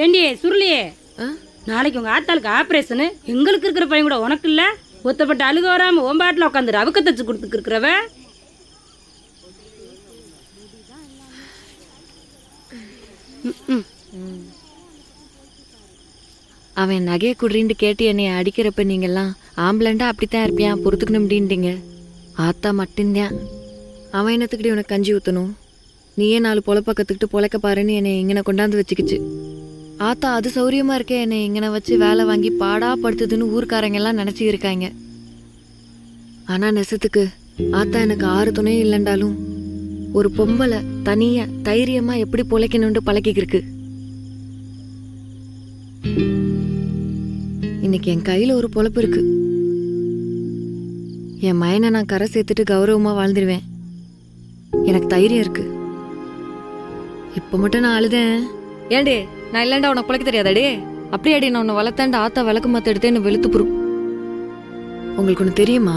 ஏண்டி சுருளியே, நாளைக்கு உங்க ஆத்தாளுக்கு ஆப்ரேஷனு. எங்களுக்கு இருக்கிற பையன் கூட உனக்கு இல்ல. ஒத்தப்பட்ட அழுக வராம ஓம்பாட்டில் உட்காந்து அவுக்க தச்சு கொடுத்துருக்கிறவ. அவன் நகையை குடுறின்னு கேட்டு என்னை அடிக்கிறப்ப நீங்கெல்லாம் ஆம்பளண்டா அப்படித்தான் இருப்பியான், பொறுத்துக்கணும் அப்படின்ட்டீங்க. ஆத்தா மட்டும்தான். அவன் என்னத்துக்கிட்டே உனக்கு கஞ்சி ஊற்றணும், நீயே 4 பொழப்ப கற்றுக்கிட்டு பொழைக்க பாருன்னு என்னை இங்கனை கொண்டாந்து வச்சுக்கிச்சு. ஆத்தா அது சௌரியமாக இருக்கே, என்னை இங்கனை வச்சு வேலை வாங்கி பாடா படுத்துதுன்னு ஊர்க்காரங்க எல்லாம் நினச்சி இருக்காங்க. ஆனால் நெசத்துக்கு ஆத்தா எனக்கு 6 துணையும் இல்லைண்டாலும் ஒரு பொம்பளை தனியாக தைரியமாக எப்படி பொழைக்கணும்னு பழக்கிக்கிருக்கு. இன்னைக்கு என் கையில் ஒரு பொழப்பு இருக்கு. என் மயனை நான் கரை சேர்த்துட்டு கௌரவமாக வாழ்ந்துடுவேன். எனக்கு தைரியம் இருக்கு. இப்போ மட்டும் நான் அழுதேன். ஏண்டே நான் இல்லைண்டா உனக்கு பிழைக்க தெரியாதாடே, அப்படியாடி நான் உன்னை வளர்த்தேன்டா ஆத்தா விளக்கு மாற்ற எடுத்து என்ன வெளுத்து புரும். உங்களுக்கு ஒன்று தெரியுமா,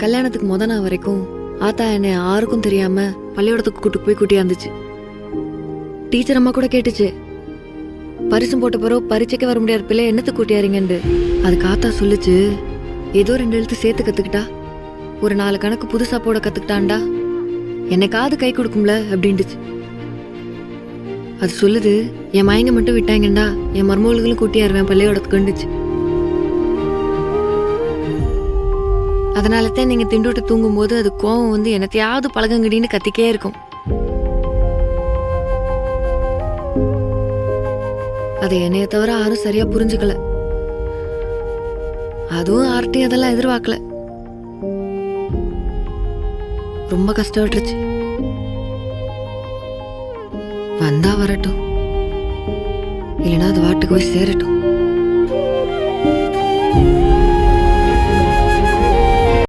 கல்யாணத்துக்கு நாள் வரைக்கும் ஆத்தா என்னை யாருக்கும் தெரியாம பள்ளியோடத்துக்கு கூட்டு போய் கூட்டியாந்துச்சு. டீச்சர் அம்மா கூட கேட்டுச்சு, பரிசும் போட்ட பிறகு பரீட்சைக்கு வர முடியாத பிள்ளை என்னத்துக்கு கூட்டியாருங்கண்டு. அதுக்கு ஆத்தா சொல்லுச்சு, ஏதோ 2 எழுத்து சேர்த்து கற்றுக்கிட்டா, ஒரு 4 கணக்கு புதுசாக போட கற்றுக்கிட்டான்டா, என்னைக்காவது கை கொடுக்கும்ல அப்படின்ட்டுச்சு. அது சொல்லுது, என் மயங்க மட்டும் விட்டாங்கண்டா என் மருமகளும் கூட்டியாருவேன் பள்ளியோடத்துக்குண்டுச்சு. அதனால தான் நீங்கள் திண்டுட்டு தூங்கும்போது அது கோவம் வந்து என்னத்தையாவது பழகங்கடின்னு கத்திக்கே இருக்கும். அதை என்னைய தவிர யாரும் சரியா புரிஞ்சுக்கல. அதுவும் ஆர்ட்டி அதெல்லாம் எதிர்பார்க்கல. ரொம்ப கஷ்டப்பட்டுருச்சு. வந்தா வரட்டும், இல்லைன்னா அது வாட்டுக்கு போய் சேரட்டும்.